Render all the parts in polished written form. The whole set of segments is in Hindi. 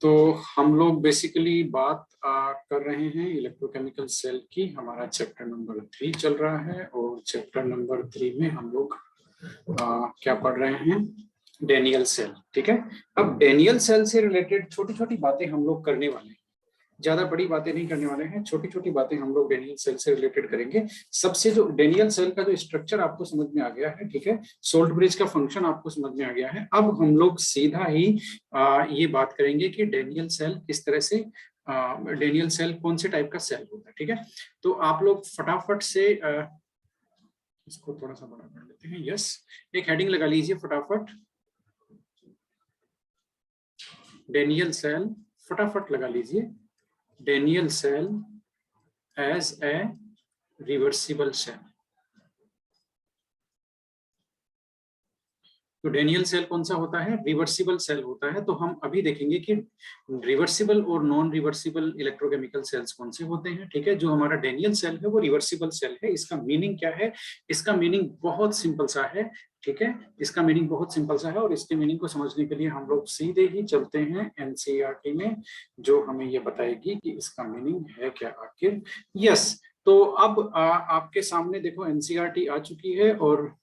तो हम लोग बेसिकली बात कर रहे हैं इलेक्ट्रोकेमिकल सेल की। हमारा चैप्टर नंबर 3 चल रहा है और चैप्टर नंबर 3 में हम लोग क्या पढ़ रहे हैं, डेनियल सेल। ठीक है, अब डेनियल सेल से रिलेटेड छोटी छोटी बातें हम लोग करने वाले हैं, ज्यादा बड़ी बातें नहीं करने वाले हैं, छोटी छोटी बातें हम लोग डेनियल सेल से रिलेटेड करेंगे। सबसे जो डेनियल सेल का जो स्ट्रक्चर आपको समझ में आ गया है, ठीक है, सोल्ट ब्रिज का फंक्शन आपको समझ में आ गया है। अब हम लोग सीधा ही ये बात करेंगे कि डेनियल सेल किस तरह से, डेनियल सेल कौन से टाइप का सेल होता है। ठीक है, तो आप लोग फटाफट से इसको थोड़ा सा बड़ा कर लेते हैं। यस, एक हेडिंग लगा लीजिए फटाफट, डेनियल सेल फटाफट लगा लीजिए। Daniell cell as a reversible cell। तो डेनियल सेल कौन सा होता है? रिवर्सिबल सेल होता है। तो हम अभी देखेंगे कि रिवर्सिबल और नॉन रिवर्सिबल इलेक्ट्रोकेमिकल सेल्स कौन से होते हैं। ठीक है, जो हमारा डेनियल सेल है वो रिवर्सिबल सेल है। इसका मीनिंग क्या है? इसका मीनिंग बहुत सिंपल सा है। ठीक है, इसका मीनिंग बहुत सिंपल सा है और इसके मीनिंग को समझने के लिए हम लोग सीधे ही चलते हैं एनसीईआरटी में, जो हमें ये बताएगी कि इसका मीनिंग है क्या आखिर। यस, तो अब आपके सामने देखो एनसीईआरटी आ चुकी है और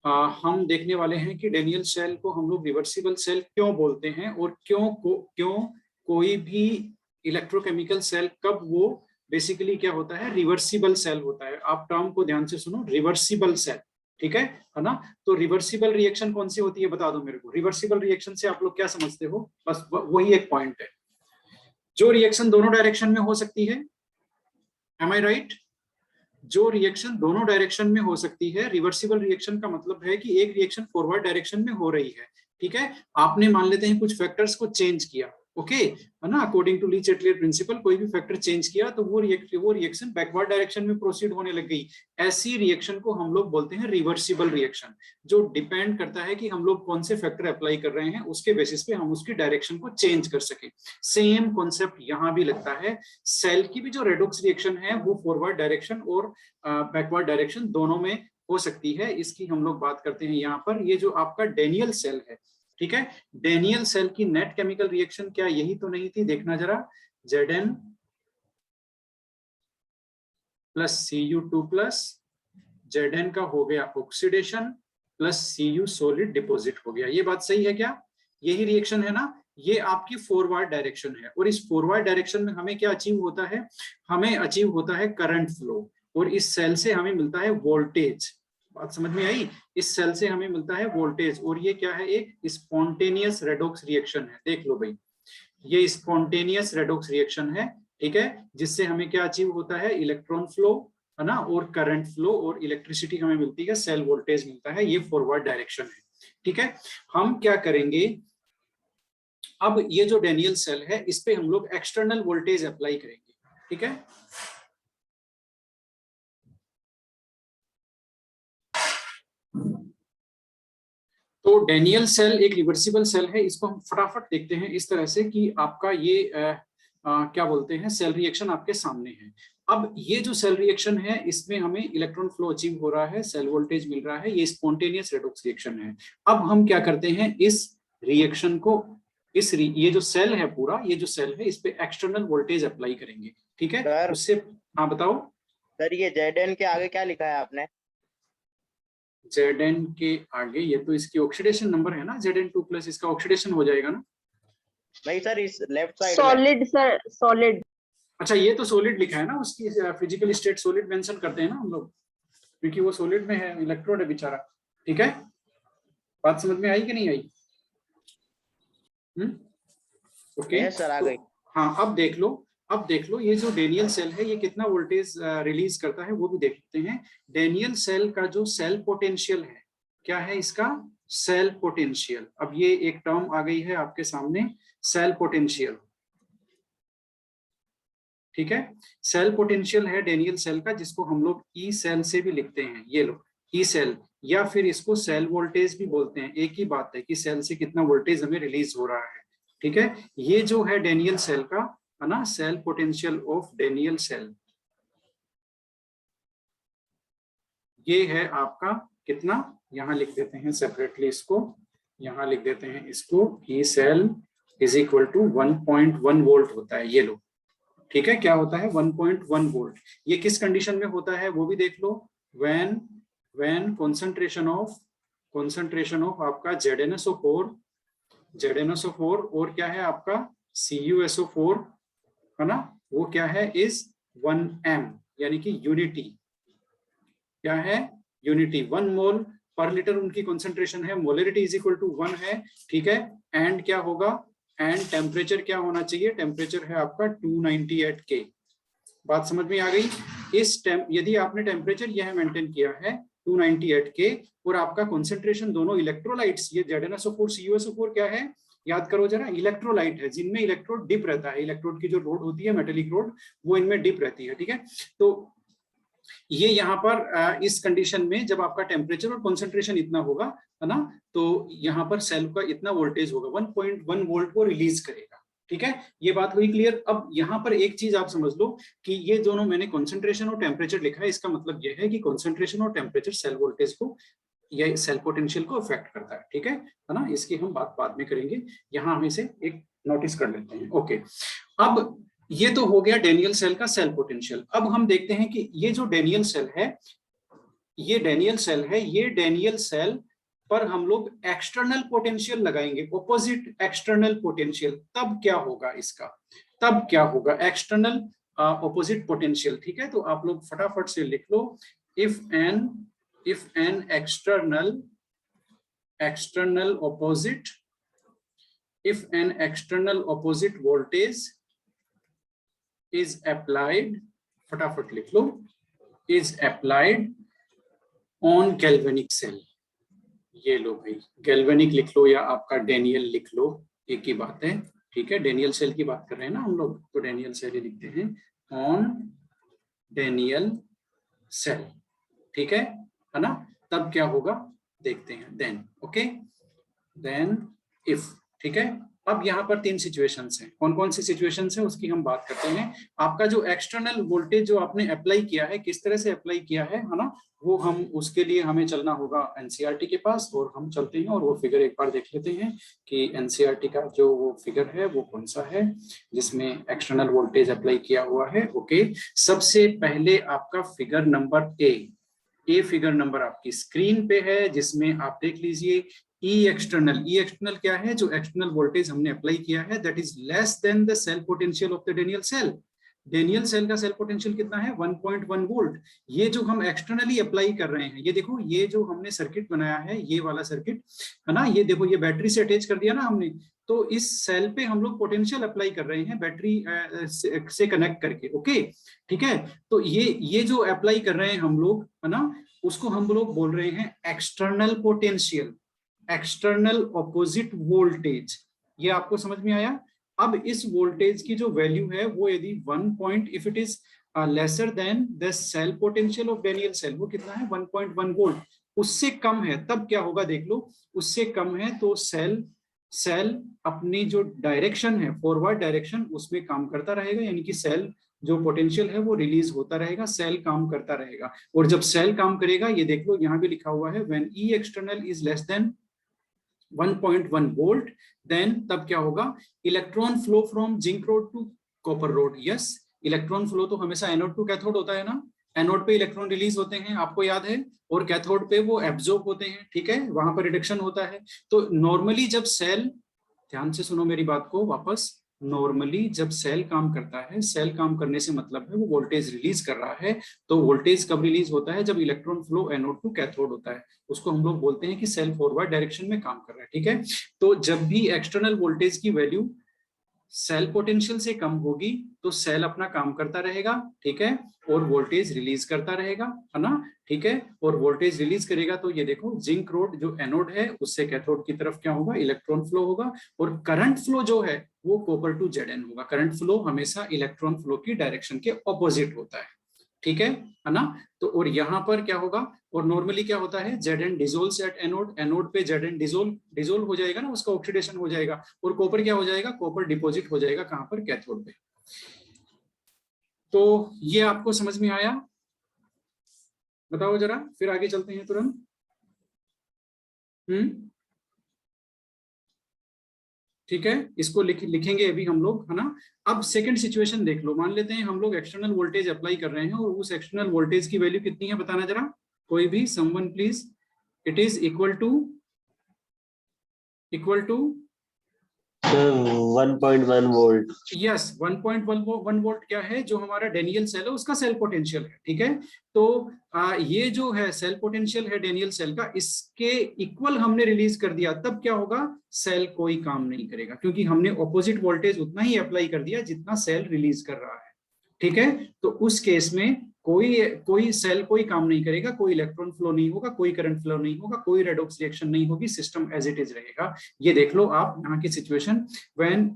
हम देखने वाले हैं कि डेनियल सेल को हम लोग रिवर्सिबल सेल क्यों बोलते हैं और क्यों कोई भी इलेक्ट्रोकेमिकल सेल कब वो बेसिकली क्या होता है, रिवर्सिबल सेल होता है। आप टर्म को ध्यान से सुनो, रिवर्सिबल सेल। ठीक है ना? तो रिवर्सिबल रिएक्शन कौन सी होती है बता दो मेरे को। रिवर्सिबल रिएक्शन से आप लोग क्या समझते हो? बस वही एक पॉइंट है, जो रिएक्शन दोनों डायरेक्शन में हो सकती है। एम आई राइट? जो रिएक्शन दोनों डायरेक्शन में हो सकती है। रिवर्सिबल रिएक्शन का मतलब है कि एक रिएक्शन फॉरवर्ड डायरेक्शन में हो रही है। ठीक है, आपने मान लेते हैं कुछ फैक्टर्स को चेंज किया, ओके है ना, according to Le Chatelier principle कोई भी फैक्टर चेंज किया तो वो रिएक्शन बैकवर्ड डायरेक्शन में प्रोसीड होने लग गई। ऐसी रिएक्शन को हम लोग बोलते हैं रिवर्सिबल रिएक्शन, जो डिपेंड करता है कि हम लोग कौन से फैक्टर अप्लाई कर रहे हैं, उसके बेसिस पे हम उसकी डायरेक्शन को चेंज कर सके। सेम कॉन्सेप्ट यहां भी लगता है। सेल की भी जो रेडॉक्स रिएक्शन है वो फॉरवर्ड डायरेक्शन और बैकवर्ड डायरेक्शन दोनों में हो सकती है। इसकी हम लोग बात करते हैं यहाँ पर। ये जो आपका डेनियल सेल है, ठीक है, डेनियल सेल की नेट केमिकल रिएक्शन क्या यही तो नहीं थी? देखना जरा, Zn plus Cu2 plus Zn का हो गया oxidation plus Cu solid deposit हो गया। ये बात सही है क्या? यही रिएक्शन है ना? ये आपकी फॉरवर्ड डायरेक्शन है और इस फॉरवर्ड डायरेक्शन में हमें क्या अचीव होता है? हमें अचीव होता है करंट फ्लो और इस सेल से हमें मिलता है वोल्टेज। बात समझ में आई? इस सेल से हमें मिलता है वोल्टेज और ये क्या है? एक स्पॉन्टेनियस रेडॉक्स रिएक्शन है। देख लो भाई, ये स्पॉन्टेनियस रेडॉक्स रिएक्शन है। ठीक है, जिससे हमें क्या अचीव होता है? इलेक्ट्रॉन फ्लो है ना, और करंट फ्लो और इलेक्ट्रिसिटी हमें मिलती है, सेल वोल्टेज मिलता है। ये फॉरवर्ड डायरेक्शन है। ठीक है, हम क्या करेंगे अब, ये जो डेनियल सेल है इस पे हम लोग एक्सटर्नल वोल्टेज अप्लाई करेंगे। ठीक है, तो डेनियल सेल एक रिवर्सिबल सेल है। इसको हम फटाफट देखते हैं इस तरह से कि आपका ये क्या बोलते हैं, सेल रिएक्शन आपके सामने है। अब ये जो सेल रिएक्शन है इसमें हमें इलेक्ट्रॉन फ्लो अचीव हो रहा है, सेल वोल्टेज मिल रहा है, ये स्पॉन्टेनियस रेडॉक्स रिएक्शन है। अब हम क्या करते हैं, इस रिएक्शन को, ये जो सेल है पूरा, ये जो सेल है इस पे एक्सटर्नल वोल्टेज अप्लाई करेंगे। ठीक है सर, उससे, हाँ बताओ सर ये Zn के आगे क्या लिखा है आपने? Zn के आगे, ये तो इसकी ऑक्सीडेशन नंबर है ना, Zn2 प्लस, इसका ऑक्सीडेशन हो जाएगा ना? नहीं सर, इस लेफ्ट साइड में। Solid sir, solid. अच्छा, ये तो सॉलिड लिखा है ना, उसकी फिजिकल स्टेट सॉलिड मेंशन करते हैं ना हम लोग, क्योंकि वो सॉलिड में है, इलेक्ट्रोड है बेचारा। ठीक है, बात समझ में आई कि नहीं आई? ओके सर आ गई। हाँ, अब देख लो, अब देख लो, ये जो डेनियल सेल है ये कितना वोल्टेज रिलीज करता है वो भी देखते हैं। डेनियल सेल का जो सेल पोटेंशियल है, क्या है इसका? Cell potential. अब ये एक टर्म आ गई है आपके सामने, सेल पोटेंशियल। ठीक है, सेल पोटेंशियल है डेनियल सेल का, जिसको हम लोग ई सेल से भी लिखते हैं। ये लो, ई सेल, या फिर इसको सेल वोल्टेज भी बोलते हैं। एक ही बात है कि सेल से कितना वोल्टेज हमें रिलीज हो रहा है। ठीक है, ये जो है डेनियल सेल का, है ना, cell potential of Daniell cell, ये है आपका कितना, यहां लिख देते हैं सेपरेटली इसको, यहां लिख देते हैं इसको E cell is equal to 1.1 volt होता है। ये लो, ठीक है, क्या होता है 1.1 वोल्ट। ये किस कंडीशन में होता है वो भी देख लो, व्हेन कंसंट्रेशन ऑफ आपका ZnSO4 और क्या है आपका CuSO4 है ना, वो क्या है इज 1m, यानी कि यूनिटी, क्या है यूनिटी, 1 मोल पर लीटर उनकी कंसंट्रेशन है, मोलरिटी इज इक्वल टू 1 है, ठीक है। एंड क्या होगा, एंड टेम्परेचर क्या होना चाहिए, टेम्परेचर है आपका 298 K। बात समझ में आ गई। यदि आपने टेम्परेचर यह मेंटेन किया है 298 K और आपका कंसंट्रेशन दोनों इलेक्ट्रोलाइट्स, ये ZnSO4 CuSO4 क्या है, याद करो जरा, इलेक्ट्रोलाइट है जिनमें इलेक्ट्रोड डिप रहता है, इलेक्ट्रोड की जो रोड होती है मेटेलिक रोड वो इनमें डिप रहती है, ठीक है। तो ये यहाँ पर इस कंडीशन में जब आपका टेम्परेचर और कंसंट्रेशन इतना होगा है ना, तो यहाँ पर सेल का इतना वोल्टेज होगा, 1.1 वोल्ट को रिलीज करेगा, ठीक है। ये बात हुई क्लियर। अब यहाँ पर एक चीज आप समझ लो कि ये दोनों मैंने कंसंट्रेशन और टेम्परेचर लिखा है, इसका मतलब ये है कि कंसंट्रेशन और टेम्परेचर सेल वोल्टेज को या सेल पोटेंशियल को अफेक्ट करता है, ठीक है ना। इसकी हम बात बाद में करेंगे, यहाँ हम इसे एक नोटिस कर लेते हैं। ओके, अब ये तो हो गया डेनियल सेल का सेल पोटेंशियल। अब हम देखते हैं कि ये जो डेनियल सेल है, ये डेनियल सेल पर हम लोग एक्सटर्नल पोटेंशियल लगाएंगे, ऑपोजिट एक्सटर्नल पोटेंशियल, तब क्या होगा इसका, तब क्या होगा एक्सटर्नल ऑपोजिट पोटेंशियल, ठीक है। तो आप लोग फटाफट से लिख लो, if an external opposite voltage is applied, फटाफट लिख लो, is applied on galvanic cell। ये लो भाई, गैल्वेनिक लिख लो या आपका डेनियल लिख लो, एक ही बात है, ठीक है। डेनियल सेल की बात कर रहे हैं ना हम लोग, तो डेनियल सेल ही लिखते हैं, ऑन डेनियल सेल, ठीक है ना। तब क्या होगा देखते हैं, देन ओके, देन इफ, ठीक है। अब यहाँ पर 3 सिचुएशंस हैं, कौन कौन सी सिचुएशंस है उसकी हम बात करते हैं। आपका जो एक्सटर्नल वोल्टेज जो आपने अप्लाई किया है, किस तरह से अप्लाई किया है ना, वो हम उसके लिए हमें चलना होगा एनसीईआरटी के पास, और हम चलते हैं और वो फिगर एक बार देख लेते हैं कि एनसीईआरटी का जो वो फिगर है वो कौन सा है जिसमें एक्सटर्नल वोल्टेज अप्लाई किया हुआ है। ओके, सबसे पहले आपका figure number a figure number आपकी स्क्रीन पे है, जिसमें आप देख लीजिए ई एक्सटर्नल क्या है, जो एक्सटर्नल वोल्टेज हमने अप्लाई किया है that is less than the cell potential of the Daniell cell. Daniell cell का सेल पोटेंशियल कितना है 1.1 वोल्ट। ये जो हम एक्सटर्नली अप्लाई कर रहे हैं, ये देखो, ये जो हमने सर्किट बनाया है, ये वाला सर्किट है ना, ये देखो, ये बैटरी से अटैच कर दिया ना हमने, तो इस सेल पे हम लोग पोटेंशियल अप्लाई कर रहे हैं बैटरी से कनेक्ट करके। ओके, ठीक है। तो ये जो अप्लाई कर रहे हैं हम लोग है ना, उसको हम लोग बोल रहे हैं external potential, external opposite voltage. ये आपको समझ में आया। अब इस वोल्टेज की जो वैल्यू है वो यदि 1 point, if it is lesser than the cell potential of Daniell cell, वो कितना है 1.1 वोल्ट, उससे कम है तब क्या होगा देख लो, उससे कम है तो सेल अपनी जो डायरेक्शन है, फॉरवर्ड डायरेक्शन, उसमें काम करता रहेगा, यानी कि सेल जो पोटेंशियल है वो रिलीज होता रहेगा, सेल काम करता रहेगा। और जब सेल काम करेगा, ये देख लो यहाँ भी लिखा हुआ है, when E external is less than 1.1 volt, then तब क्या होगा, electron flow from zinc rod to copper rod. Yes, electron flow तो हमेशा एनोड टू कैथोड होता है ना, एनोड पे इलेक्ट्रॉन रिलीज होते हैं, आपको याद है, और कैथोड पे वो एब्जॉर्ब होते हैं, ठीक है, वहां पर रिडक्शन होता है। तो नॉर्मली जब सेल, ध्यान से सुनो मेरी बात को वापस, नॉर्मली जब सेल काम करता है, सेल काम करने से मतलब है वो वोल्टेज रिलीज कर रहा है। तो वोल्टेज कब रिलीज होता है, जब electron flow anode to cathode होता है, उसको हम लोग बोलते हैं कि सेल फॉरवर्ड डायरेक्शन में काम कर रहा है, ठीक है। तो जब भी एक्सटर्नल वोल्टेज की वैल्यू सेल पोटेंशियल से कम होगी तो सेल अपना काम करता रहेगा, ठीक है, और वोल्टेज रिलीज करता रहेगा, है ना, ठीक है। और वोल्टेज रिलीज करेगा तो ये देखो, जिंक रोड जो एनोड है उससे कैथोड की तरफ क्या होगा, इलेक्ट्रॉन फ्लो होगा, और करंट फ्लो जो है वो कॉपर टू Zn होगा। करंट फ्लो हमेशा इलेक्ट्रॉन फ्लो की डायरेक्शन के ऑपोजिट होता है, ठीक है ना। तो और यहाँ पर क्या होगा, और नॉर्मली क्या होता है, Zn डिसोल्व्स एट एनोड, एनोड पे Zn डिसोल्व हो जाएगा ना, उसका ऑक्सीडेशन हो जाएगा, और कॉपर क्या हो जाएगा, कॉपर डिपॉजिट हो जाएगा कहाँ पर, कैथोड पे। तो ये आपको समझ में आया, बताओ जरा, फिर आगे चलते हैं तुरंत। ठीक है, इसको लिखेंगे अभी हम लोग, है ना। अब सेकंड सिचुएशन देख लो, मान लेते हैं हम लोग एक्सटर्नल वोल्टेज अप्लाई कर रहे हैं और उस एक्सटर्नल वोल्टेज की वैल्यू कितनी है बताना जरा, कोई भी, someone please. It is equal to 1.1 volt. Yes, 1.1 volt क्या है, जो हमारा डेनियल सेल है उसका सेल पोटेंशियल है। ठीक है, तो ये जो है सेल पोटेंशियल है डेनियल सेल का, इसके इक्वल हमने रिलीज कर दिया, तब क्या होगा, सेल कोई काम नहीं करेगा, क्योंकि हमने ऑपोजिट वोल्टेज उतना ही अप्लाई कर दिया जितना सेल रिलीज कर रहा है। ठीक है, तो उस केस में कोई सेल कोई काम नहीं करेगा, कोई इलेक्ट्रॉन फ्लो नहीं होगा, कोई करंट फ्लो नहीं होगा, कोई रेडॉक्स रिएक्शन नहीं होगी, सिस्टम एज इट इज रहेगा। ये देख लो आप यहाँ की situation, when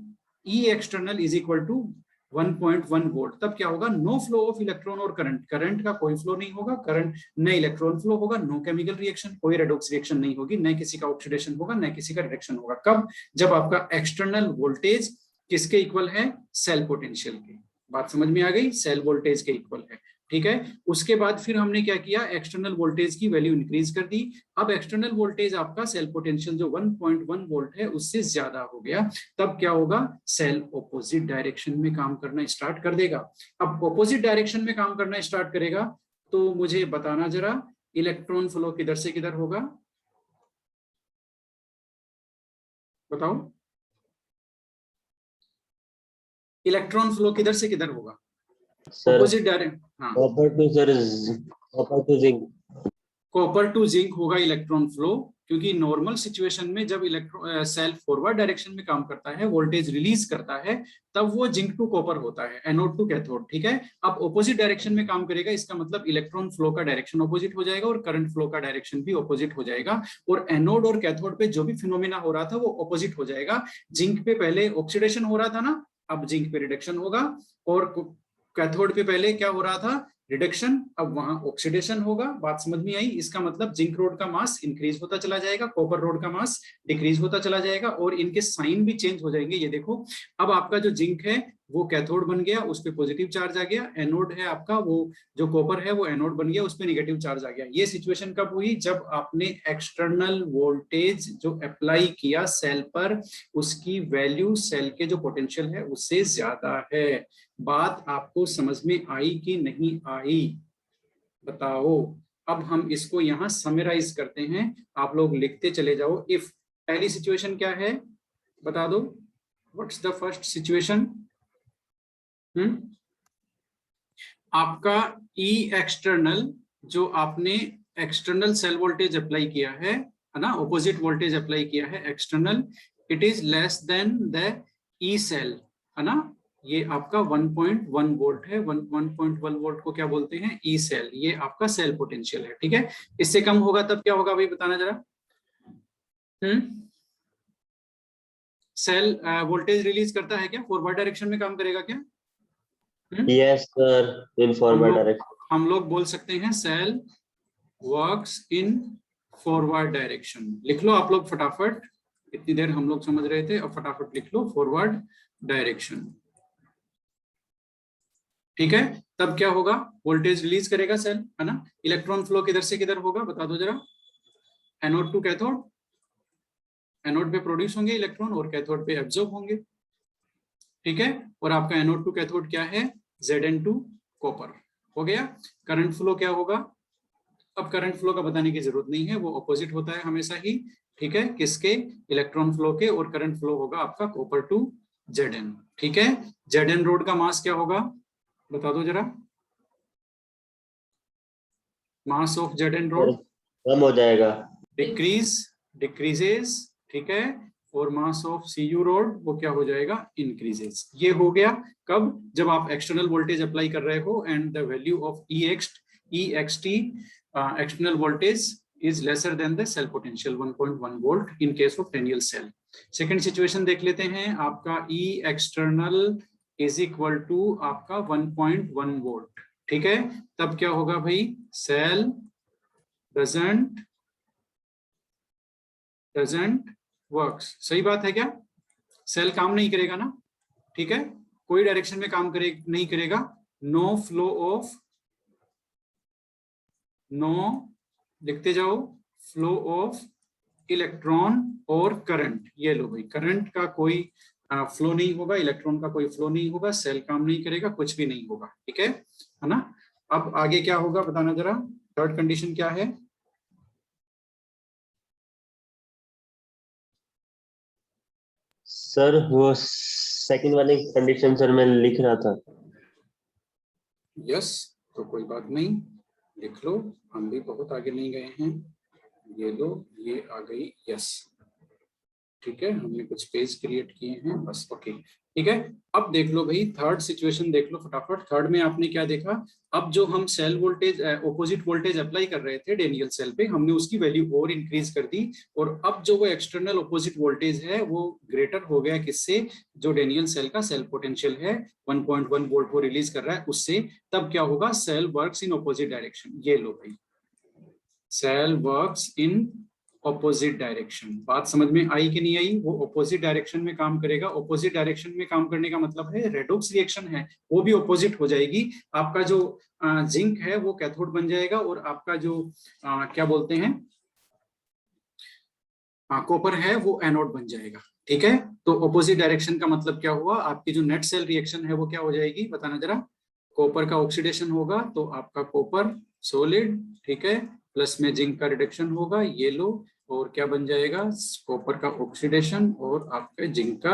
E external is equal to 1.1 volt, तब क्या होगा, नो फ्लो ऑफ इलेक्ट्रॉन और करंट का कोई फ्लो नहीं होगा, करंट न इलेक्ट्रॉन फ्लो होगा, नो केमिकल रिएक्शन, कोई रेडॉक्स रिएक्शन नहीं होगी, न किसी का ऑक्सीडेशन होगा, न किसी का रिडक्शन होगा। कब, जब आपका एक्सटर्नल वोल्टेज किसके इक्वल है, सेल पोटेंशियल के। बात समझ में आ गई, सेल वोल्टेज के इक्वल है। ठीक है, उसके बाद फिर हमने क्या किया, एक्सटर्नल वोल्टेज की वैल्यू इंक्रीज कर दी। अब एक्सटर्नल वोल्टेज आपका सेल पोटेंशियल जो 1.1 वोल्ट है उससे ज्यादा हो गया, तब क्या होगा, सेल ऑपोजिट डायरेक्शन में काम करना स्टार्ट कर देगा। अब ऑपोजिट डायरेक्शन में काम करना स्टार्ट करेगा तो मुझे बताना जरा, इलेक्ट्रॉन फ्लो किधर से किधर होगा, बताओ, इलेक्ट्रॉन फ्लो किधर से किधर होगा, ऑपोजिट डायरेक्शन। हाँ, copper two zinc. Copper two zinc होगा इलेक्ट्रॉन फ्लो, क्योंकि नॉर्मल सिचुएशन में जब सेल फॉरवर्ड डायरेक्शन में काम करता है, वोल्टेज रिलीज करता है, तब वो जिंक टू कॉपर होता है, एनोड टू कैथोड। ठीक है, अब ऑपोजिट डायरेक्शन में काम करेगा, इसका मतलब इलेक्ट्रॉन फ्लो का डायरेक्शन ऑपोजिट हो जाएगा और करंट फ्लो का डायरेक्शन भी ऑपोजिट हो जाएगा, और एनोड और कैथोड पे जो भी फिनोमिना हो रहा था वो ऑपोजिट हो जाएगा। जिंक पे पहले ऑक्सीडेशन हो रहा था ना, अब जिंक पे रिडक्शन होगा, और कैथोड पे पहले क्या हो रहा था, रिडक्शन, अब वहां ऑक्सीडेशन होगा। बात समझ में आई, इसका मतलब जिंक रोड का मास इंक्रीज होता चला जाएगा, कॉपर रोड का मास डिक्रीज होता चला जाएगा, और इनके साइन भी चेंज हो जाएंगे। ये देखो, अब आपका जो जिंक है वो कैथोड बन गया, उस पर पॉजिटिव चार्ज आ गया, एनोड है आपका, वो जो कॉपर है वो एनोड बन गया, उस पर निगेटिव चार्ज आ गया। ये सिचुएशन कब हुई, जब आपने एक्सटर्नल वोल्टेज जो अप्लाई किया सेल पर, उसकी वैल्यू सेल के जो पोटेंशियल है उससे ज्यादा है। बात आपको समझ में आई कि नहीं आई, बताओ। अब हम इसको यहां समराइज करते हैं, आप लोग लिखते चले जाओ। इफ, पहली सिचुएशन क्या है बता दो, व्हाट्स द फर्स्ट सिचुएशन, आपका E एक्सटर्नल, जो आपने एक्सटर्नल सेल वोल्टेज अप्लाई किया है ना, ऑपोजिट वोल्टेज अप्लाई किया है external, it is less than the E cell, है ना। ये आपका 1.1 वोल्ट है, 1.1 वोल्ट को क्या बोलते हैं, ई सेल, ये आपका सेल पोटेंशियल है। ठीक है, इससे कम होगा तब क्या होगा भाई, बताना जरा। सेल वोल्टेज रिलीज करता है क्या, फॉरवर्ड डायरेक्शन में काम करेगा क्या? Yes sir, in forward direction. हम लोग बोल सकते हैं cell works in forward direction. लिख लो आप लोग फटाफट, इतनी देर हम लोग समझ रहे थे, अब फटाफट लिख लो फॉरवर्ड डायरेक्शन। ठीक है, तब क्या होगा, वोल्टेज रिलीज करेगा सेल, है ना। इलेक्ट्रॉन फ्लो किधर से किधर होगा बता दो जरा, एनोड टू कैथोड, एनोड पे प्रोड्यूस होंगे इलेक्ट्रॉन और कैथोड पे एब्जॉर्ब होंगे। ठीक है, और आपका एनोड टू कैथोड क्या है, Zn2 कॉपर हो गया। करंट फ्लो क्या होगा, अब करंट फ्लो का बताने की जरूरत नहीं है, वो ऑपोजिट होता है हमेशा ही। ठीक है, किसके, इलेक्ट्रॉन फ्लो के, और करंट फ्लो होगा आपका कॉपर टू Zn। ठीक है, Zn रोड का मास क्या होगा बता दो जरा, मास ऑफ Zn रोड कम हो जाएगा, डिक्रीजेस। ठीक है, और मास ऑफ Cu रोड वो क्या हो जाएगा, इंक्रीजेस। ये हो गया कब, जब आप एक्सटर्नल वोल्टेज अप्लाई कर रहे हो and the value of EXT external voltage is lesser than the cell potential 1.1 volt in case of Daniell cell। Second situation देख लेते हैं, आपका E external is equal to आपका 1.1 वोल्ट। ठीक है, तब क्या होगा भाई, सेल doesn't works। सही बात है क्या, सेल काम नहीं करेगा ना। ठीक है, कोई डायरेक्शन में काम नहीं करेगा, नो फ्लो ऑफ, नो, लिखते जाओ, फ्लो ऑफ इलेक्ट्रॉन और करंट। ये लो भाई, करंट का कोई फ्लो नहीं होगा, इलेक्ट्रॉन का कोई फ्लो नहीं होगा, सेल काम नहीं करेगा, कुछ भी नहीं होगा, ठीक है ना। अब आगे क्या होगा बताना जरा, थर्ड कंडीशन क्या है? सर वो सेकंड वाली कंडीशन सर मैं लिख रहा था। यस, तो कोई बात नहीं, लिख लो, हम भी बहुत आगे नहीं गए हैं। ये लो, ये आ गई, यस, ठीक है, हमने कुछ पेज क्रिएट किए हैं बस, ओके, ठीक है। अब देख लो भाई, थर्ड सिचुएशन देख लो फटाफट। थर्ड में आपने क्या देखा, अब जो हम cell voltage opposite voltage apply कर रहे थे डेनियल सेल पे, हमने उसकी वैल्यू और इंक्रीज कर दी, और अब जो वो एक्सटर्नल ऑपोजिट वोल्टेज है वो ग्रेटर हो गया किससे, जो डेनियल सेल का सेल पोटेंशियल है 1.1 वोल्ट वो रिलीज कर रहा है उससे। तब क्या होगा, cell works in opposite direction. ये लो भाई, cell works in opposite direction. बात समझ में आई कि नहीं आई? वो ऑपोजिट डायरेक्शन में काम करेगा। ऑपोजिट डायरेक्शन में काम करने का मतलब है रेडॉक्स रिएक्शन है वो भी ऑपोजिट हो जाएगी। आपका जो जिंक है वो कैथोड बन जाएगा, और आपका जो क्या बोलते हैं कॉपर है वो एनोड बन जाएगा, ठीक है। तो ऑपोजिट डायरेक्शन का मतलब क्या हुआ, आपकी जो नेट सेल रिएक्शन है वो क्या हो जाएगी बताना जरा। कॉपर का ऑक्सीडेशन होगा तो आपका कॉपर सॉलिड, ठीक है, प्लस में जिंक का रिडक्शन होगा, ये लो, और क्या बन जाएगा, कॉपर का ऑक्सीडेशन और आपके जिंक का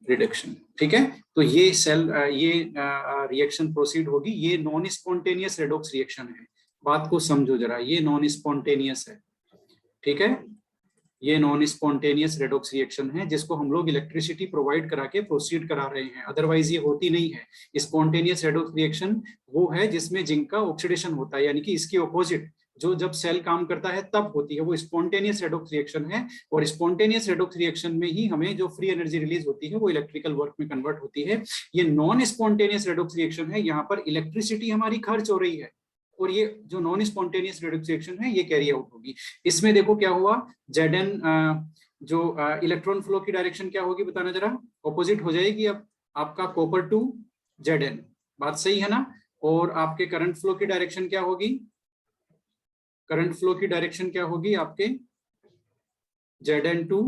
रिडक्शन, ठीक है। तो ये सेल ये रिएक्शन प्रोसीड होगी। ये नॉन स्पॉन्टेनियस रेडॉक्स रिएक्शन है, बात को समझो जरा, ये नॉन स्पॉन्टेनियस है, ठीक है। ये नॉन स्पॉन्टेनियस रेडॉक्स रिएक्शन है जिसको हम लोग इलेक्ट्रिसिटी प्रोवाइड करा के प्रोसीड करा रहे हैं, अदरवाइज ये होती नहीं है। स्पॉन्टेनियस रेडॉक्स रिएक्शन वो है जिसमें जिंक का ऑक्सीडेशन होता है, यानी कि इसकी ऑपोजिट जो जब सेल काम करता है तब होती है, वो स्पॉन्टेनियस रेडॉक्स रिएक्शन है। और स्पॉन्टेनियस रेडॉक्स रिएक्शन में ही हमें जो फ्री एनर्जी रिलीज होती है वो इलेक्ट्रिकल वर्क में कन्वर्ट होती है। ये नॉन स्पॉन्टेनियस रेडॉक्स रिएक्शन है, यहाँ पर इलेक्ट्रिसिटी हमारी खर्च हो रही है, और ये जो नॉन स्पॉन्टेनियस रेडॉक्स रिएक्शन है ये कैरी आउट होगी। इसमें देखो क्या हुआ, Zn जो इलेक्ट्रॉन फ्लो की डायरेक्शन क्या होगी बताना जरा, ऑपोजिट हो जाएगी अब आपका कॉपर टू Zn, बात सही है ना। और आपके करंट फ्लो की डायरेक्शन क्या होगी, करंट फ्लो की डायरेक्शन क्या होगी आपके Zn टू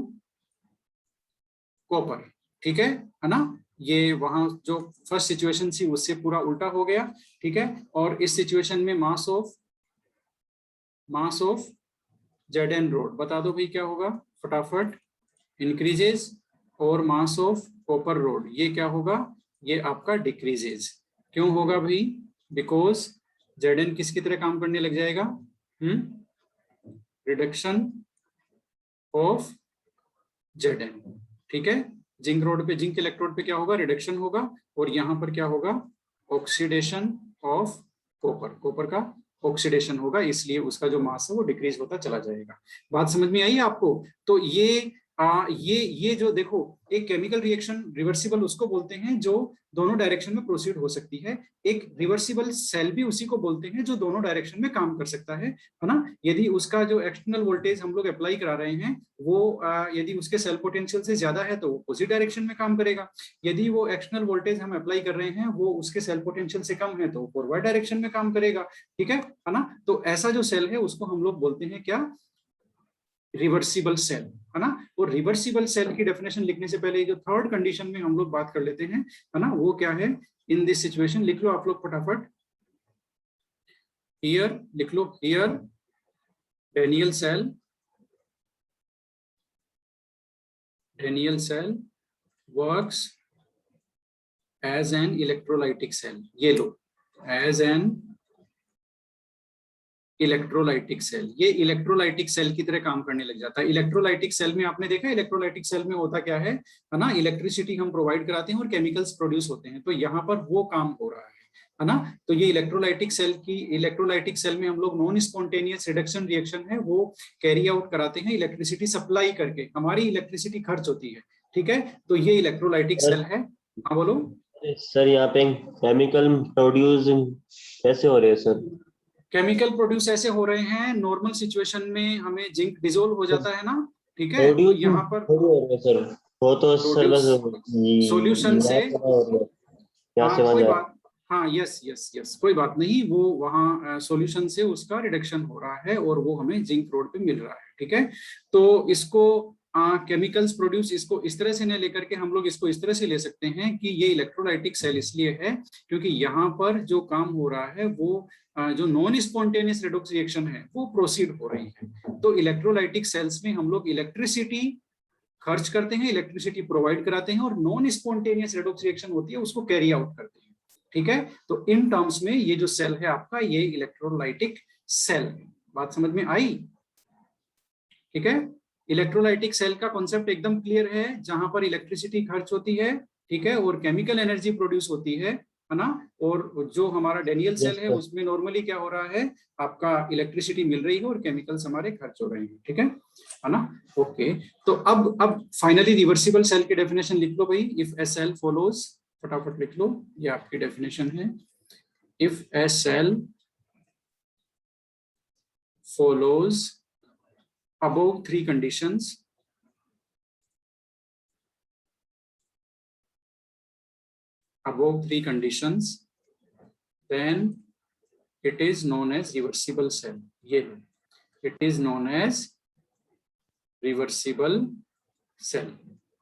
कॉपर, ठीक है ना। ये वहां जो फर्स्ट सिचुएशन थी उससे पूरा उल्टा हो गया, ठीक है। और इस सिचुएशन में मास ऑफ Zn रोड बता दो भाई क्या होगा फटाफट, इंक्रीजेज, और मास ऑफ कॉपर रोड ये क्या होगा, ये आपका डिक्रीजेज। क्यों होगा भाई, बिकॉज Zn किसकी तरह काम करने लग जाएगा, रिडक्शन ऑफ Zn, ठीक है। जिंक रोड पे, जिंक इलेक्ट्रोड पे क्या होगा, रिडक्शन होगा, और यहाँ पर क्या होगा, ऑक्सीडेशन ऑफ कॉपर, कॉपर का ऑक्सीडेशन होगा, इसलिए उसका जो मास है वो डिक्रीज होता चला जाएगा। बात समझ में आई आपको? तो ये जो देखो, एक केमिकल रिएक्शन रिवर्सिबल उसको बोलते हैं जो दोनों डायरेक्शन में प्रोसीड हो सकती है। एक रिवर्सिबल सेल भी उसी को बोलते हैं जो दोनों डायरेक्शन में काम कर सकता है ना। यदि उसका जो एक्सटर्नल वोल्टेज हम लोग अप्लाई करा रहे हैं वो यदि उसके सेल पोटेंशियल से ज्यादा है तो अपोजिट डायरेक्शन में काम करेगा। यदि वो एक्सटर्नल वोल्टेज हम अप्लाई कर रहे हैं वो उसके सेल पोटेंशियल से कम है तो फॉरवर्ड डायरेक्शन में काम करेगा, ठीक है ना। तो ऐसा जो सेल है उसको हम लोग बोलते हैं क्या, रिवर्सिबल सेल, है ना। और रिवर्सिबल सेल की डेफिनेशन लिखने से पहले जो थर्ड कंडीशन में हम लोग बात कर लेते हैं, है ना, वो क्या है। इन दिस सिचुएशन लिख लो आप लोग फटाफट, हियर लिख लो, here Daniell cell works as an electrolytic cell. ये लो, एज एन इलेक्ट्रोलाइटिक सेल, ये इलेक्ट्रोलाइटिक सेल की तरह काम करने लग जाता है। इलेक्ट्रोलाइटिक सेल में आपने देखा, इलेक्ट्रोलाइटिक सेल में होता क्या है ना, इलेक्ट्रिसिटी हम प्रोवाइड कराते हैं और केमिकल्स प्रोड्यूस होते हैं, तो यहाँ पर वो काम हो रहा है ना। तो ये इलेक्ट्रोलाइटिक सेल में हम लोग नॉन स्पॉन्टेनियस रिडक्शन रिएक्शन है वो कैरी आउट कराते हैं, इलेक्ट्रिसिटी सप्लाई करके, हमारी इलेक्ट्रिसिटी खर्च होती है, ठीक है। तो ये इलेक्ट्रोलाइटिक सेल है। हाँ बोलो सर, यहाँ पे केमिकल प्रोड्यूस कैसे हो रहे हैं सर? केमिकल प्रोड्यूस ऐसे हो रहे हैं, नॉर्मल सिचुएशन में हमें जिंक डिसोल्व हो जाता है ना, ठीक है। तो यहाँ पर सर वो तो सर बस सॉल्यूशन से, यहाँ से हाँ वहाँ कोई जा बात, हाँ, यस यस यस, कोई बात नहीं, वो वहाँ सॉल्यूशन से उसका रिडक्शन हो रहा है और वो हमें जिंक रोड पे मिल रहा है, ठीक है। तो इसको केमिकल्स प्रोड्यूस, इसको इस तरह से न लेकर के हम लोग इसको इस तरह से ले सकते हैं कि ये इलेक्ट्रोलाइटिक सेल इसलिए है क्योंकि यहाँ पर जो काम हो रहा है वो जो नॉन स्पॉन्टेनियस रेडॉक्स रिएक्शन है वो प्रोसीड हो रही है। तो इलेक्ट्रोलाइटिक सेल्स में हम लोग इलेक्ट्रिसिटी खर्च करते हैं, इलेक्ट्रिसिटी प्रोवाइड कराते हैं और नॉन स्पॉन्टेनियस रेडॉक्स रिएक्शन होती है उसको कैरी आउट करते हैं, ठीक है। तो इन टर्म्स में ये जो सेल है आपका, ये इलेक्ट्रोलाइटिक सेल है। बात समझ में आई? ठीक है, इलेक्ट्रोलाइटिक सेल का कॉन्सेप्ट एकदम क्लियर है, जहां पर इलेक्ट्रिसिटी खर्च होती है, ठीक है, और केमिकल एनर्जी प्रोड्यूस होती है ना। और जो हमारा डेनियल सेल है उसमें नॉर्मली क्या हो रहा है, आपका इलेक्ट्रिसिटी मिल रही है और केमिकल्स हमारे खर्च हो रहे हैं, ठीक है ना। ओके, तो अब फाइनली रिवर्सिबल सेल की डेफिनेशन लिख लो भाई। इफ ए सेल फॉलोज, फटाफट लिख लो, ये आपकी डेफिनेशन है। If a cell follows above three conditions, then it is known as reversible cell. ये it is known as reversible cell।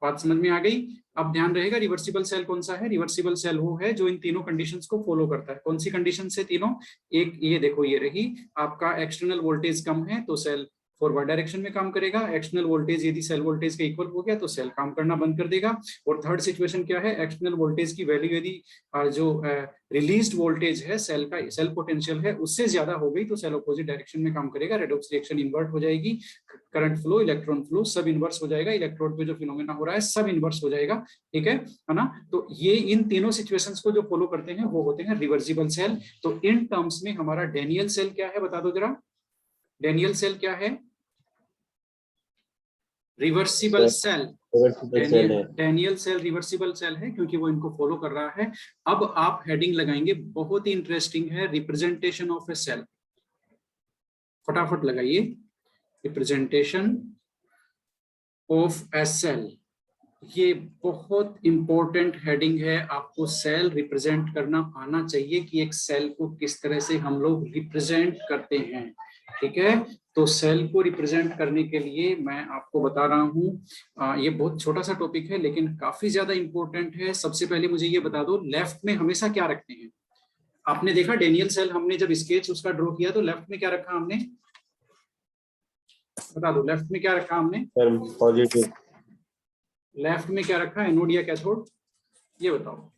बात समझ में आ गई? अब ध्यान रहेगा रिवर्सिबल सेल कौन सा है। रिवर्सिबल सेल वो है जो इन तीनों कंडीशंस को फॉलो करता है। कौन सी कंडीशन है तीनों? एक ये देखो, ये रही आपका एक्सटर्नल वोल्टेज कम है तो सेल फॉरवर्ड डायरेक्शन में काम करेगा। एक्सटर्नल वोल्टेज यदि सेल वोल्टेज के इक्वल हो गया तो सेल काम करना बंद कर देगा। और थर्ड सिचुएशन क्या है, एक्सटर्नल वोल्टेज की वैल्यू यदि जो रिलीज्ड वोल्टेज है सेल का, सेल पोटेंशियल है, उससे ज्यादा हो गई तो सेल अपोजिट डायरेक्शन में काम करेगा, रेडॉक्स रिएक्शन इन्वर्ट हो जाएगी, करंट फ्लो, इलेक्ट्रॉन फ्लो सब इन्वर्स हो जाएगा, इलेक्ट्रोड पे जो फिनोमेना हो रहा है सब इन्वर्स हो जाएगा, ठीक है ना। तो ये इन तीनों सिचुएशंस को जो फॉलो करते हैं वो होते हैं रिवर्सिबल सेल। तो इन टर्म्स में हमारा डेनियल सेल क्या है, बता दो जरा। डेनियल सेल क्या है? Reversible cell. Daniell cell reversible cell है क्योंकि वो इनको फॉलो कर रहा है। अब आप हेडिंग लगाएंगे, बहुत ही इंटरेस्टिंग है, रिप्रेजेंटेशन ऑफ ए सेल। फटाफट लगाइए, रिप्रेजेंटेशन ऑफ ए सेल। ये बहुत इंपॉर्टेंट हेडिंग है, आपको सेल रिप्रेजेंट करना आना चाहिए कि एक सेल को किस तरह से हम लोग रिप्रेजेंट करते हैं, ठीक है। तो सेल को रिप्रेजेंट करने के लिए मैं आपको बता रहा हूँ, ये बहुत छोटा सा टॉपिक है लेकिन काफी ज्यादा इंपॉर्टेंट है। सबसे पहले मुझे ये बता दो, लेफ्ट में हमेशा क्या रखते हैं? आपने देखा डेनियल सेल, हमने जब स्केच उसका ड्रॉ किया तो लेफ्ट में क्या रखा हमने, बता दो, लेफ्ट में क्या रखा हमने? पॉजिटिव। लेफ्ट में क्या रखा, एनोड या कैथोड? ये बताओ।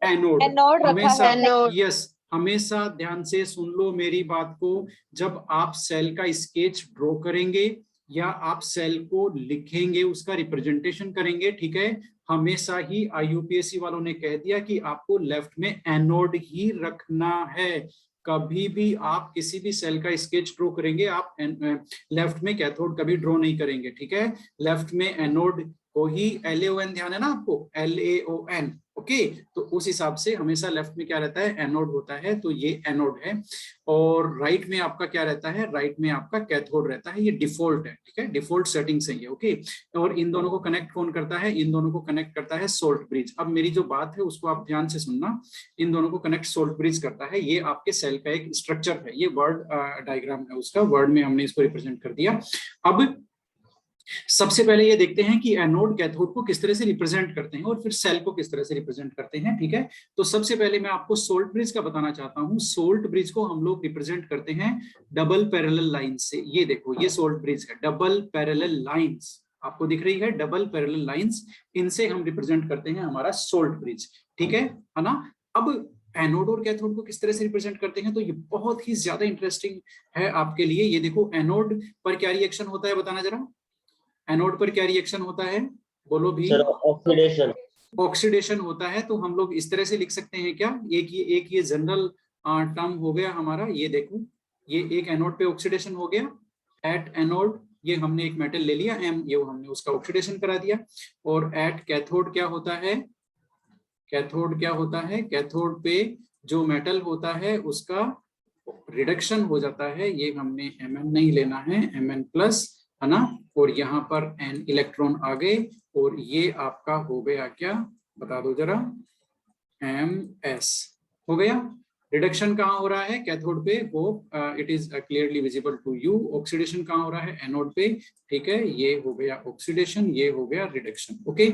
एनोड हमेशा, यस, हमेशा ध्यान से सुन लो मेरी बात को। जब आप सेल का स्केच ड्रॉ करेंगे या आप सेल को लिखेंगे, उसका रिप्रेजेंटेशन करेंगे, ठीक है, हमेशा ही IUPAC वालों ने कह दिया कि आपको लेफ्ट में एनोड ही रखना है। कभी भी आप किसी भी सेल का स्केच ड्रॉ करेंगे, आप लेफ्ट में कैथोड कभी ड्रॉ नहीं करेंगे, ठीक है। लेफ्ट में एनोड को ही, LAON ध्यान है ना आपको, LAON, ओके। तो उस हिसाब से हमेशा लेफ्ट में क्या रहता है, एनोड होता है, तो ये एनोड है। और राइट में आपका क्या रहता है, राइट में आपका कैथोड रहता है। ये डिफॉल्ट है, ठीक है, डिफॉल्ट सेटिंग से ये, ओके। और इन दोनों को कनेक्ट कौन करता है? इन दोनों को कनेक्ट करता है सोल्ट ब्रिज। अब मेरी जो बात है उसको आप ध्यान से सुनना, इन दोनों को कनेक्ट सोल्ट ब्रिज करता है। ये आपके सेल का एक स्ट्रक्चर है, ये वर्ड डायग्राम है उसका, वर्ड में हमने इसको रिप्रेजेंट कर दिया। अब सबसे पहले ये देखते हैं कि एनोड कैथोड को किस तरह से रिप्रेजेंट करते हैं और फिर सेल को किस तरह से रिप्रेजेंट करते हैं, ठीक है। तो सबसे पहले मैं आपको सोल्ट ब्रिज का बताना चाहता हूं। सोल्ट ब्रिज को हम लोग रिप्रेजेंट करते हैं डबल पैरेलल लाइन से। ये देखो, ये सोल्ट ब्रिज है, डबल पैरेलल लाइंस आपको दिख रही है, डबल पैरेलल लाइंस, इनसे हम रिप्रेजेंट करते हैं हमारा सोल्ट ब्रिज, ठीक है ना। अब एनोड और कैथोड को किस तरह से रिप्रेजेंट करते हैं, तो ये बहुत ही ज्यादा इंटरेस्टिंग है आपके लिए। ये देखो, एनोड पर क्या रिएक्शन होता है, बताना जरा। एनोड पर क्या रिएक्शन होता है, बोलो भी। Sir oxidation. ऑक्सीडेशन होता है। तो हम लोग इस तरह से लिख सकते हैं क्या, एक ये जनरल टर्म हो गया हमारा। ये देखो, ये एक एनोड पे ऑक्सीडेशन हो गया, एट एनोड ये हमने एक मेटल ले लिया M, ये हमने उसका ऑक्सीडेशन करा दिया। और एट कैथोड क्या होता है, कैथोड क्या होता है, कैथोड पे जो मेटल होता है उसका रिडक्शन हो जाता है। ये हमने Mn नहीं लेना है, Mn+ है ना। और यहाँ पर N इलेक्ट्रॉन आ गए और ये आपका हो गया क्या, बता दो जरा, MS हो गया। रिडक्शन कहाँ हो रहा है? कैथोड पे। Hope it is clearly visible to you. Oxidation कहाँ हो रहा है? एनोड पे। ठीक है, ये हो गया ऑक्सीडेशन, ये हो गया रिडक्शन। ओके,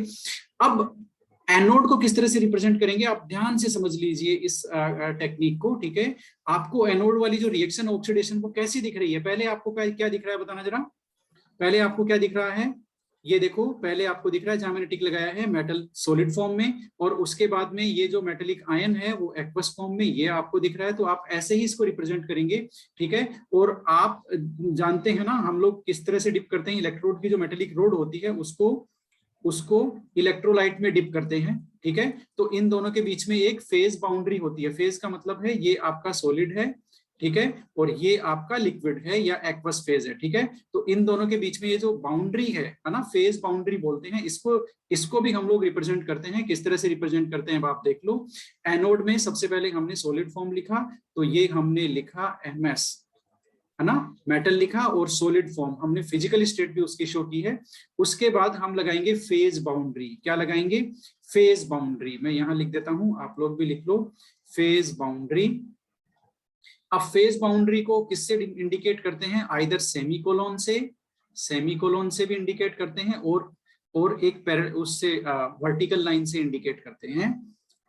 अब एनोड को किस तरह से रिप्रेजेंट करेंगे आप ध्यान से समझ लीजिए इस टेक्निक को। ठीक है, आपको एनोड वाली जो रिएक्शन ऑक्सीडेशन को कैसी दिख रही है? पहले आपको क्या दिख रहा है बताना जरा। पहले आपको क्या दिख रहा है? ये देखो, पहले आपको दिख रहा है जहां मैंने टिक लगाया है मेटल सॉलिड फॉर्म में, और उसके बाद में ये जो मेटेलिक आयन है वो एक्वस फॉर्म में, ये आपको दिख रहा है। तो आप ऐसे ही इसको रिप्रेजेंट करेंगे। ठीक है, और आप जानते हैं ना हम लोग किस तरह से डिप करते हैं, इलेक्ट्रोड की जो मेटेलिक रोड होती है उसको इलेक्ट्रोलाइट में डिप करते हैं। ठीक है, तो इन दोनों के बीच में एक फेज बाउंड्री होती है। फेज का मतलब है ये आपका सॉलिड है, ठीक है, और ये आपका लिक्विड है या एक्वस फेज है। ठीक है, तो इन दोनों के बीच में ये जो बाउंड्री है ना, फेज बाउंड्री बोलते हैं इसको भी हम लोग रिप्रेजेंट करते हैं। किस तरह से रिप्रेजेंट करते हैं आप देख लो। एनोड में सबसे पहले हमने सॉलिड फॉर्म लिखा, तो ये हमने लिखा MS, है ना, मेटल लिखा, और सॉलिड फॉर्म हमने फिजिकल स्टेट भी उसकी शो की है। उसके बाद हम लगाएंगे फेज बाउंड्री। क्या लगाएंगे? Phase boundary. मैं यहां लिख देता हूं, आप लोग भी लिख लो, फेज बाउंड्री। अब फेज बाउंड्री को किससे इंडिकेट करते हैं? आइदर सेमीकोलन से भी इंडिकेट करते हैं, और एक उससे वर्टिकल लाइन से इंडिकेट करते हैं।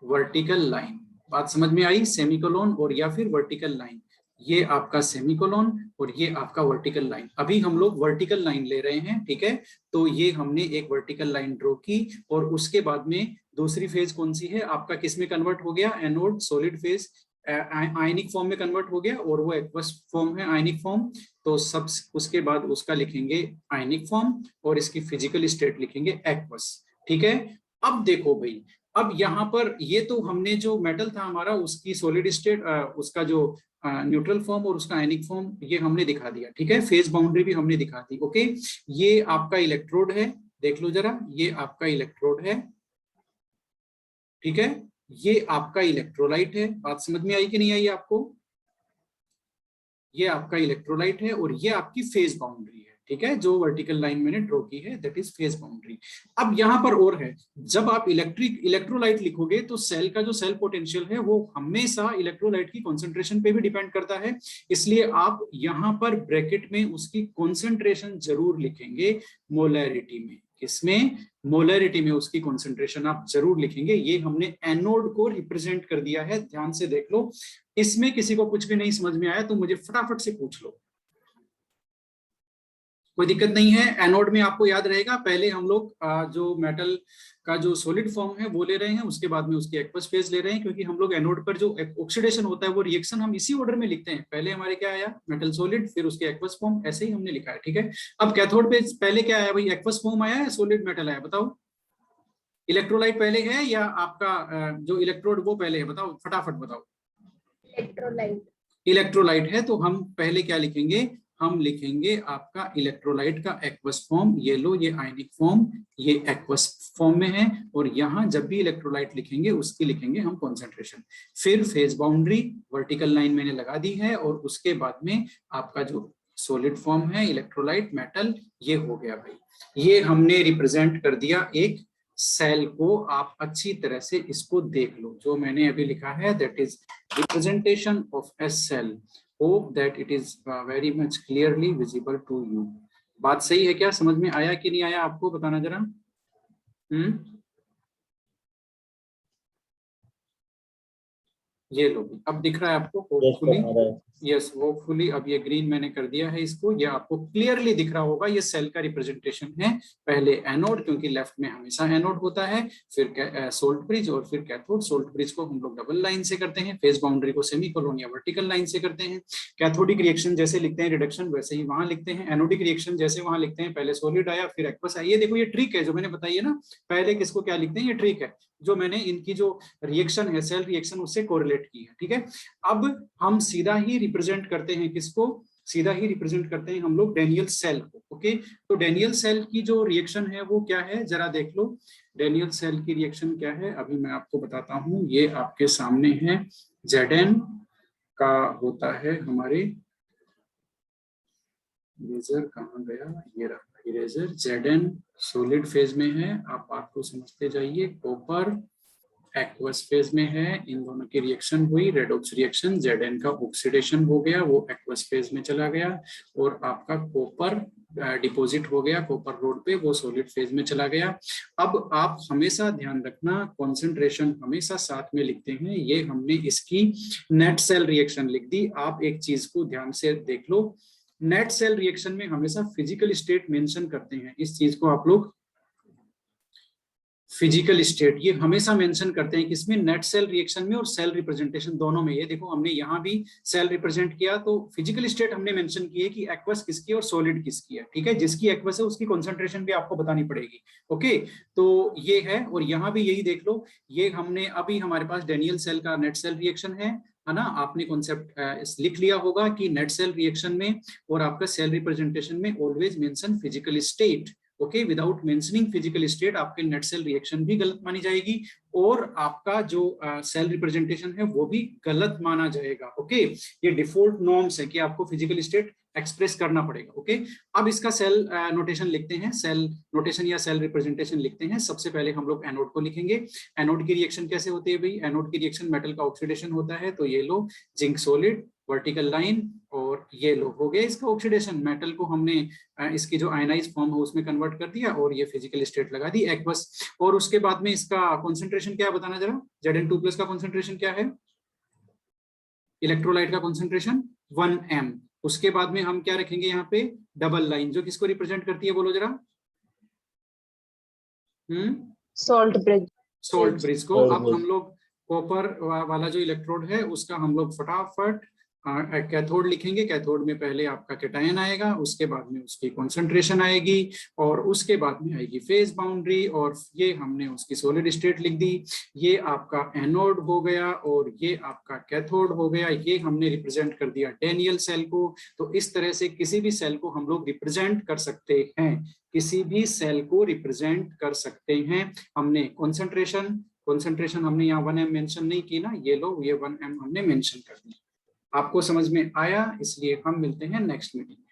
वर्टिकल लाइन, बात समझ में आई? सेमीकोलन और या फिर वर्टिकल लाइन। ये आपका सेमीकोलन और ये आपका वर्टिकल लाइन। अभी हम लोग वर्टिकल लाइन ले रहे हैं। ठीक है, तो ये हमने एक वर्टिकल लाइन ड्रॉ की, और उसके बाद में दूसरी फेज कौन सी है आपका? किस में कन्वर्ट हो गया? Anode solid phase ionic form में कन्वर्ट हो गया, और वो एक्वस फॉर्म है, आयनिक फॉर्म। तो सब उसके बाद उसका लिखेंगे आयनिक फॉर्म, और इसकी फिजिकल स्टेट लिखेंगे एक्वस। ठीक है, अब देखो भाई, अब यहाँ पर ये तो हमने जो मेटल था हमारा उसकी सॉलिड स्टेट, उसका जो न्यूट्रल फॉर्म और उसका आयनिक फॉर्म ये हमने दिखा दिया। ठीक है, फेज बाउंड्री भी हमने दिखा दी। ओके, ये आपका इलेक्ट्रोड है, देख लो जरा, ये आपका इलेक्ट्रोड है। ठीक है, ये आपका इलेक्ट्रोलाइट है। बात समझ में आई कि नहीं आई आपको? ये आपका इलेक्ट्रोलाइट है, और ये आपकी फेज बाउंड्री है। ठीक है, जो वर्टिकल लाइन मैंने ड्रॉ की है दैट इज फेज बाउंड्री। अब यहां पर और है, जब आप इलेक्ट्रोलाइट लिखोगे तो सेल का जो सेल पोटेंशियल है वो हमेशा इलेक्ट्रोलाइट की कॉन्सेंट्रेशन पे भी डिपेंड करता है। इसलिए आप यहां पर ब्रैकेट में उसकी कॉन्सेंट्रेशन जरूर लिखेंगे, मोलैरिटी में। किसमें? मोलैरिटी में उसकी कॉन्सेंट्रेशन आप जरूर लिखेंगे। ये हमने एनोड को रिप्रेजेंट कर दिया है, ध्यान से देख लो। इसमें किसी को कुछ भी नहीं समझ में आया तो मुझे फटाफट से पूछ लो, कोई दिक्कत नहीं है। एनोड में आपको याद रहेगा, पहले हम लोग जो मेटल का जो सॉलिड फॉर्म है वो ले रहे हैं, उसके बाद में उसकी एक्वस फेज ले रहे हैं, क्योंकि हम लोग एनोड पर जो ऑक्सीडेशन होता है वो रिएक्शन हम इसी ऑर्डर में लिखते हैं। पहले हमारे क्या आया? मेटल सॉलिड, फिर उसके एक्वस फॉर्म, ऐसे ही हमने लिखा है। ठीक है, अब कैथोड पे पहले क्या आया भाई? एक्वस फॉर्म आया है, सॉलिड मेटल आया? बताओ, इलेक्ट्रोलाइट पहले है या आपका जो इलेक्ट्रोड वो पहले है? बताओ फटाफट बताओ। इलेक्ट्रोलाइट। इलेक्ट्रोलाइट है, तो हम पहले क्या लिखेंगे? हम लिखेंगे आपका इलेक्ट्रोलाइट का एक्वस फॉर्म। ये लो, ये आयनिक फॉर्म, ये एक्वस फॉर्म में है, और यहां जब भी इलेक्ट्रोलाइट लिखेंगे उसकी लिखेंगे हम कॉन्सेंट्रेशन। फिर फेज बाउंड्री वर्टिकल लाइन मैंने लगा दी है, और उसके बाद में आपका जो सॉलिड फॉर्म है इलेक्ट्रोलाइट मेटल, ये हो गया भाई। ये हमने रिप्रेजेंट कर दिया एक सेल को। आप अच्छी तरह से इसको देख लो, जो मैंने अभी लिखा है that is representation of a cell. Hope that it is very much clearly visible to you. बात सही है क्या? समझ में आया कि नहीं आया आपको? बताना जरा। ये लो, अब दिख रहा है आपको होपफुली? Yes, hopefully. अब ये ग्रीन मैंने कर दिया है इसको, ये आपको क्लियरली दिख रहा होगा। ये सेल का रिप्रेजेंटेशन है। पहले एनोड, क्योंकि लेफ्ट में हमेशा एनोड होता है, फिर सोल्ट ब्रिज, और फिर कैथोड। सोल्ट ब्रिज को हम लोग डबल लाइन से करते हैं, फेज बाउंड्री को सेमीकोलन या वर्टिकल लाइन से करते हैं। कैथोडिक रिएक्शन जैसे लिखते हैं रिडक्शन, वैसे ही वहां लिखते हैं। एनोडिक रिएक्शन जैसे वहां लिखते हैं, पहले सॉलिड आया फिर एक्वस आया। ये देखो, ये ट्रिक है जो मैंने बताई है ना, पहले किसको क्या लिखते हैं, ये ट्रिक है जो मैंने इनकी जो रिएक्शन है सेल रिएक्शन उससे कोरिलेट की है। ठीक है, अब हम सीधा ही रिप्रेजेंट करते हैं किसको? सीधा ही रिप्रेजेंट करते हैं हम लोग डेनियल सेल को। ओके, तो डेनियल सेल की जो रिएक्शन है वो क्या है, जरा देख लो। डेनियल सेल की रिएक्शन क्या है, अभी मैं आपको बताता हूं। ये आपके सामने है, Zn का होता है हमारे, इरेजर कहाँ गया, ये रहा इरेजर। Zn सॉलिड फेज में है, आप बात को समझते जाइए। कॉपर एक्वस फेज में है, इन दोनों की रिएक्शन हुई, रेडॉक्स रिएक्शन, Zn का ऑक्सीडेशन हो गया, वो एक्वस फेज में चला गया, और आपका कॉपर डिपॉजिट हो गया कॉपर रोड पे, वो सॉलिड फेज में चला गया। अब आप हमेशा ध्यान रखना, कॉन्सेंट्रेशन हमेशा साथ में लिखते हैं। ये हमने इसकी नेट सेल रिएक्शन लिख दी। आप एक चीज को ध्यान से देख लो, नेट सेल रिएक्शन में हमेशा फिजिकल स्टेट मेंशन करते हैं। इस चीज को आप लोग फिजिकल स्टेट ये हमेशा मेंशन करते हैं, किसमें, नेट सेल रिएक्शन में और सेल रिप्रेजेंटेशन दोनों में। ये देखो हमने यहाँ भी सेल रिप्रेजेंट किया, तो फिजिकल स्टेट हमने मेंशन की है कि एक्वस किसकी और सॉलिड किसकी है, ठीक है। जिसकी एक्वस है उसकी कॉन्सेंट्रेशन भी आपको बतानी पड़ेगी, ओके। तो ये है, और यहाँ भी यही देख लो, ये हमने अभी हमारे पास डेनियल सेल का नेट सेल रिएक्शन है ना। आपने कॉन्सेप्ट लिख लिया होगा कि नेट सेल रिएक्शन में और आपका सेल रिप्रेजेंटेशन में always mention physical state, okay. Without mentioning physical state आपके नेट सेल रिएक्शन भी गलत मानी जाएगी, और आपका जो सेल रिप्रेजेंटेशन है वो भी गलत माना जाएगा, ओके। ये डिफॉल्ट नॉर्म्स है कि आपको फिजिकल स्टेट एक्सप्रेस करना पड़ेगा, ओके। अब इसका सेल नोटेशन लिखते हैं, सेल नोटेशन या सेल रिप्रेजेंटेशन लिखते हैं। सबसे पहले हम लोग एनोड को लिखेंगे। एनोड की रिएक्शन कैसे होती है भाई, एनोड की रिएक्शन मेटल का ऑक्सीडेशन होता है, तो ये लो जिंक सॉलिड वर्टिकल लाइन, और ये लो हो गया इसका ऑक्सीडेशन। मेटल को हमने इसकी जो आयनाइज फॉर्म है उसमें कन्वर्ट कर दिया, और ये फिजिकल स्टेट लगा दी एक्वस। और उसके बाद में इसका कॉन्सेंट्रेशन क्या है बताना जरा, Zn2+ का कॉन्सेंट्रेशन क्या है, इलेक्ट्रोलाइट का कॉन्सेंट्रेशन 1m। उसके बाद में हम क्या रखेंगे यहाँ पे, डबल लाइन, जो किसको रिप्रेजेंट करती है बोलो जरा, सॉल्ट ब्रिज। सॉल्ट ब्रिज को। अब हम लोग कॉपर वाला जो इलेक्ट्रोड है उसका हम लोग फटाफट कैथोड लिखेंगे। कैथोड में पहले आपका कैटायन आएगा, उसके बाद में उसकी कॉन्सेंट्रेशन आएगी, और उसके बाद में आएगी फेज बाउंड्री, और ये हमने उसकी सॉलिड स्टेट लिख दी। ये आपका एनोड हो गया और ये आपका कैथोड हो गया। ये हमने रिप्रेजेंट कर दिया डेनियल सेल को। तो इस तरह से किसी भी सेल को हम लोग रिप्रेजेंट कर सकते हैं, किसी भी सेल को रिप्रेजेंट कर सकते हैं। हमने कॉन्सेंट्रेशन हमने यहाँ 1m मेंशन नहीं की ना, ये लो ये 1m हमने मेंशन कर दी। आपको समझ में आया, इसलिए हम मिलते हैं नेक्स्ट मीटिंग में।